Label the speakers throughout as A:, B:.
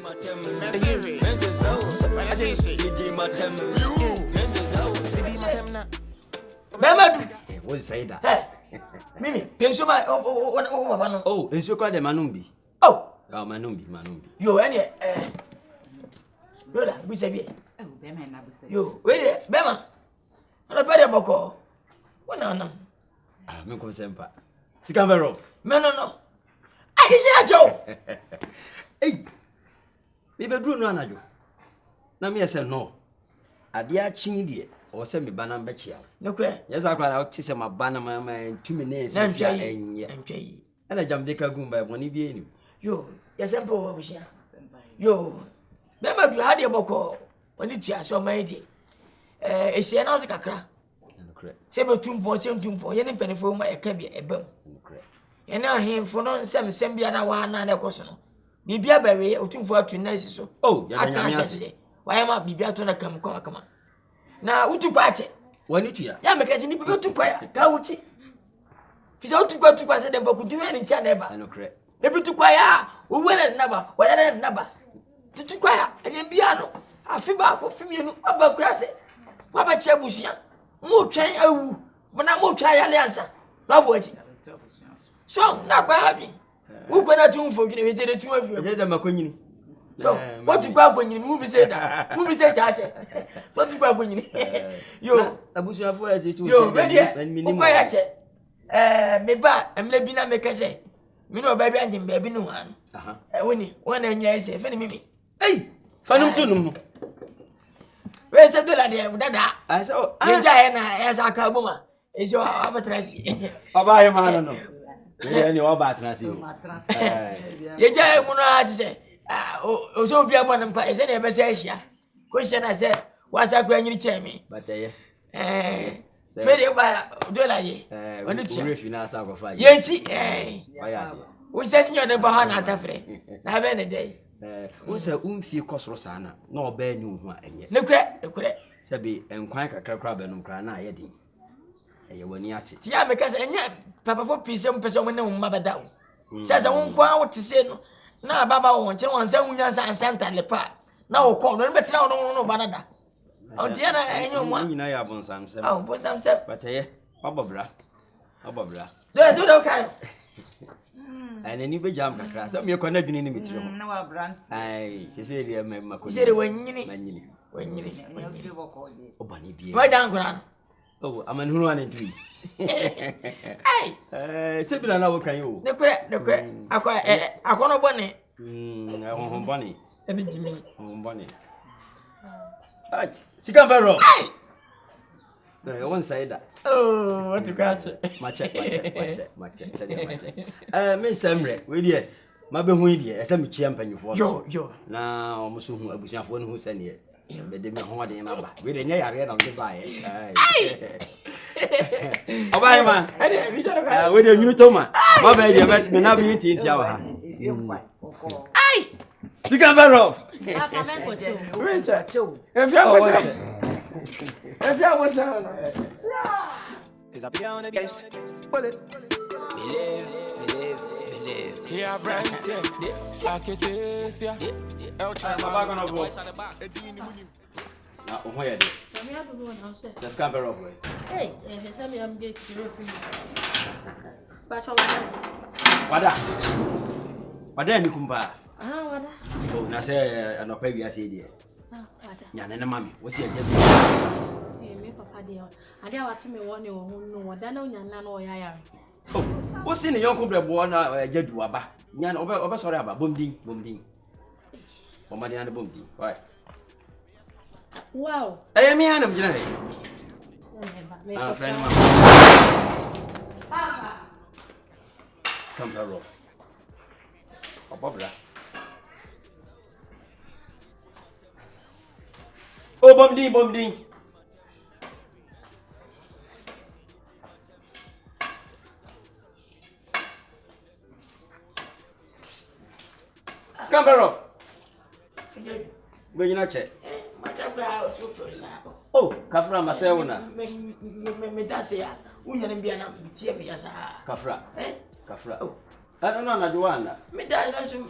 A: What say that?
B: Mimi, pension
A: oh, and so called the Manumbi.
B: Oh,
A: Manumbi.
B: You any brother, we say, you wait, Bema. On a very boko. What no?
A: Ah, me come sempa. Sikambero.
B: No. I can say Joe.
A: Hey, me be do no anajo. Na me say no. Ade a chin die. O se me bana mbechia.
B: No kure.
A: Yes, I quite say my bana my 2 minutes.
B: Enye.
A: And I jam deka gumba woni bi eni.
B: Yo, yes empo obishia. Yo. Bema do hade boko. Woni tia so my di. Esie na se kakra. Se be tumpo ye ne penefo ma e ka bi ebam. Ye na ahemfo no nsem bia na wa na na ekoso no. Bibia bawe otumfo atu na esi so.
A: Oh, ya na nyame.
B: Wa ma bibia to na kam kama. Na utukwa ache.
A: Wani tuya.
B: Ya mekasi ni pepe tukwa ya. Ka uchi. Fisa utukwa se de boku duwe ni ncha neba.
A: Ano kre.
B: Ebi tukwa ya. Uwele naba. Wayana naba. Tutukwa ya. Enye biano. Afiba ko fimienu aba kurase. Waba chebusia. Mo twen awu. Bona mo twa ya liansa. Labo achi. So, na kwa happy. Ukwe na tumfo gine wetere tumafi.
A: Eze da makonyini.
B: So, what you go when you be say that? Who be say charge? So you go when you yo
A: abusu afo eze tu.
B: Yo, ready? Who go ya che? Me ba, emle bi na me kase. Me no ba bi anjim ba bi no han. Aha. Woni, wona nya ise, fe ni mimi.
A: Hey, fanum tunum.
B: We say do la de dada.
A: I so,
B: ye ja na esa ka buma. E so abatrasi.
A: Oba ye ma no. Ye ni oba atrasi.
B: Ye ja mu no a se. O so bia bɔ npa ese na ebe se ahia question na se wasa kura nyiri chemi
A: but ye
B: pede ba dola ye
A: oni tia we fi na asa akofa
B: ye nti
A: oya de
B: wo se tinyo ne ba ha na atafre na be ne dey
A: wo se umfie kosoro sana na oba ani hu a enye
B: ne kure
A: se be enkwan kakra kra be no kra na aye din eye wani ate
B: ti ya me ka se enye papa fo pise mpese wo ne wo mabada wo se se wo nkwa wo tise no na baba won che won se wunya sa ansanta le pa na wo ko no betra wo no banada on dia na enyo mo
A: nyina ya bonsam se
B: bonsam se
A: bataye obobra
B: do so do kan
A: ana ni be jam kakra se me ko na dwini ni metire ho
C: na wa brand
A: ai se dia me makoni
B: se de wanyini
A: obani bie
B: ma dan kura
A: oh amanhuru ane ntui se bi na wo kan yo
B: ne kure akono bone
A: bone
B: eni jimi
A: bone ai sikambero ai won say that
B: oh what you got
A: mache me semre we die ma be hu die ese me chia mpanyufo
B: yo
A: na o muso hu abusuafo no hu sane be de me ho de na ba we de nya yare na de ba ai obai ma we de nyuru to ma ba de me na be ti awa ha
B: ai
A: sikambero
D: Papa me ko chu.
B: Richard if you was
E: Is a piano on the bass. Bullet. Believe. Here, brand, yeah. Like it is, yeah.
A: baba gonna go na o hoya de
D: Me ado no na se.
A: the sikambero
D: Hey, se me am get you from. Ba cho
A: wada ni kumba
D: wada.
A: oh na se anopa wi ase de
D: Wada.
A: nya ne mami wo se aje
D: Me papa de. Ade awati me woni wo hu no wada na onya na o ya yare.
A: oh wo se ne yonko brebo na aje duaba nya na obe sori aba bomdin o ma de na bomdin why
D: Wow.
A: me ana mjina friend ma
D: Papa.
A: sikambero obobra oh bomdin sikambero Banyina che.
B: madabra so first
A: Oh, kafra masewuna.
B: me dase ya unya ne bia na bitie me ya sa
A: Kafra.
B: eh
A: Kafra. Oh. I don't know na juana.
B: me da na so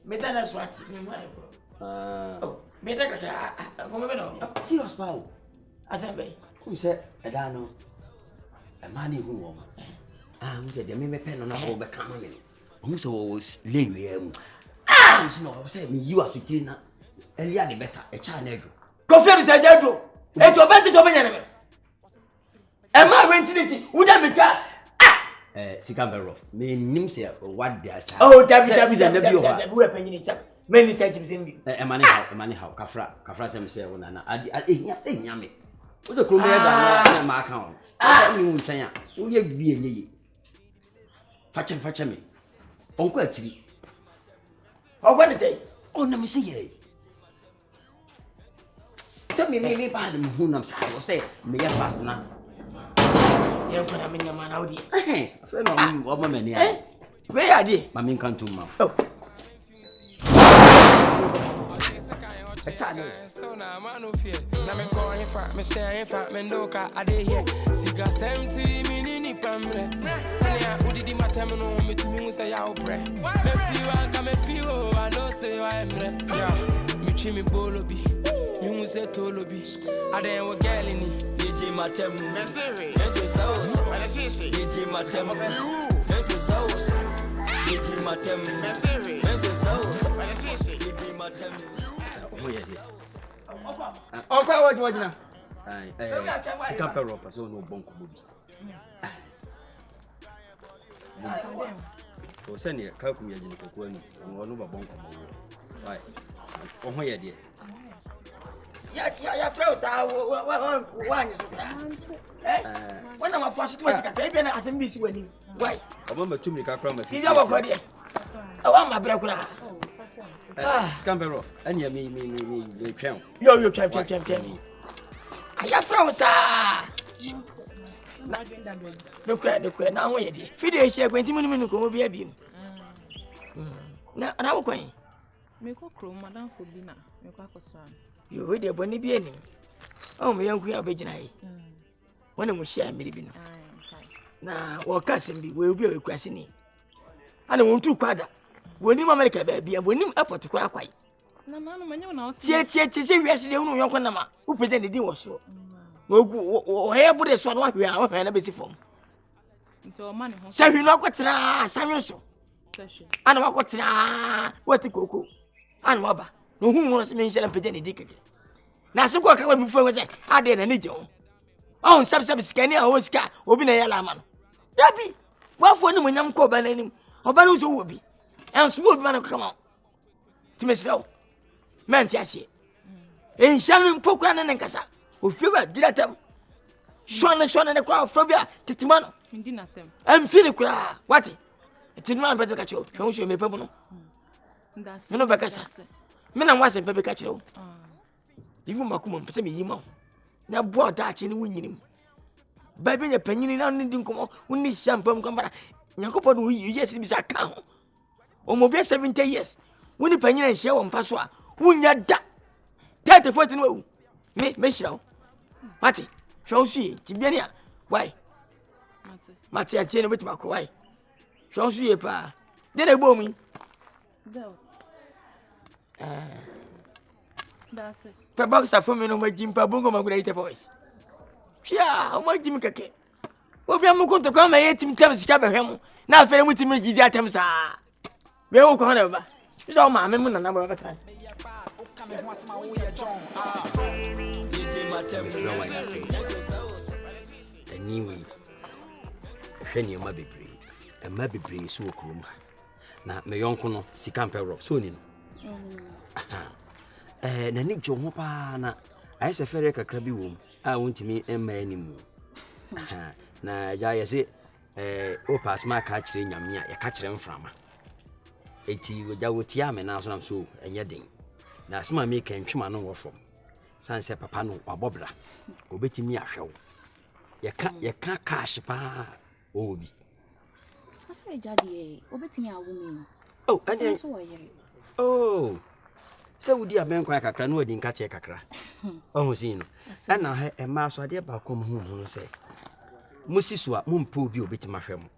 B: Meta na swati, me mwana ko. Oh, meta kaka, come no.
A: Serious power.
B: Asembe.
A: Who said a dano? A man who woman. I'm the me pen on a whole back coming. Who so leave no, say me you are sitting Eliani better, a child.
B: Go fair is a jado. And to bet it over enemy. Am I renting it? Would I be car?
A: Sikambero, me nims here what they are.
B: Oh, David is a weapon in it. Many sentiments in me.
A: A money how, Kafra, some say, I say, Yammy. What's a crew that my account? I mean, China, who you be a ye? Fetch me. Uncle Tree.
B: Oh, what is it?
A: Oh, let me see ye. Tell me, by the moon, I'm sorry, I say, me a fast now.
B: You're going to mean your man out here.
A: I feel I'm woman, eh?
B: Where are they?
A: My mean can't do mouth.
B: Oh.
E: So now man no fear. Now me call in fact, me share in fact, me no car I dey here. Siga 70 minini pamre. Sanya udi di matemno me to me say ya obre. Me feel I come feel I know say I am re. Yeah, me chi me bolo bi. Me say tolo bi. I dey wo girl ni. DJ matem. Mense sauce. Wala shishi. DJ matem. Mense sauce. DJ matem. Mense sauce. Wala shishi. DJ matem.
B: Opa, what now?
A: Sikapero, so no bonko bobi. O send you calculate your cocoa, no bonko. Why? Oh, my dear.
B: Yeah, froze. One is when I'm a first to take a as a miss wedding. Why?
A: I remember to make a promise.
B: He's our body. I want my brother.
A: Scambero, and you me, champ.
B: You champ. I have froze. Look at now. Feed share 20 minutes will be a beam. Now, and I will going.
C: Make a crew, Madame for dinner. Make a son.
B: You read a bonny being. Oh, my young queen of Virginia. When we share me. Now, or cousin will be requesting it. I don't want to quadra. When you America, baby, and when you up to cry quite.
C: No, no,
B: Tia, yes, you know your Panama, who pretended it was so. No, here put a son, what we are, and a busy form.
C: Into a money.
B: Say, you know what's Samuel. And what to go. And Mabba, no, who wants me to pretend dick. Now, so what can we before was I did a need Oh, some scanner or scar, or be a yellow man. Yappy, what for when I'm called by name, or Balloons will be. And smooth man come out. To myself, man, Chassis. In Shannon Pokran and Cassa, who fever did them. Shone and a crowd from here, Titimano.
C: Indeed, not them.
B: I'm feeling cry. What? It's in my brother catcher. Don't show me pebble.
C: That's
B: no Bacassa. Men and wasn't pebble catcher. Even Macum, send me him. Now brought that in winning. Baby, a penny now needing come on, we need some pump come back. Yankopon, we yes, it is a cow. Almost 70 years. When the penny and shell on Passoir, wouldn't ya da? 30 no. Me show. Matty, shall see, Tibia. Why? Matty, I tell you with my why. Shall see a pa. Then I bore me.
C: That's it.
B: The box are from me no more Jim Pabungo, my greater voice. Yeah, how much Jimmy Cake? Well, we are going to come and 18 times Cabaham. Now, fair with me, the items are. We all come over. It's all my memory and number of times.
A: Anyway, Henny might be brave, and might be brave so crum. Now, my uncle, Sikampero, soon. And I need your mopana. I say, Ferrica crabby womb. I want me and my anymore. Now, I say, oh, pass my catcher in Yamia, a catcher from. 80 with Yawutiam and now so, and yadding. Now, some of me came to my own from Sunset Papano or Bobra, or betting me a show. You can't cash pa, Obi.
F: I say, Daddy, obeying our woman.
A: Oh, I say, oh, so would you have been quite a cran wedding catch a cacra? Almost in. And I had a mouse idea about come home, say. Musiswa, moon prove you bit my film.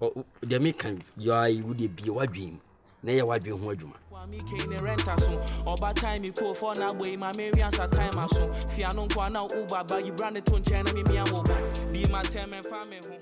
A: Oh, the American, you would be your dream. na yɛ wadwe ho adwuma
G: me cane renta so oba time you call for na boy my Mary answer time aso fia no kwa na uba ba you brand it on channel me awo ba be my time and family home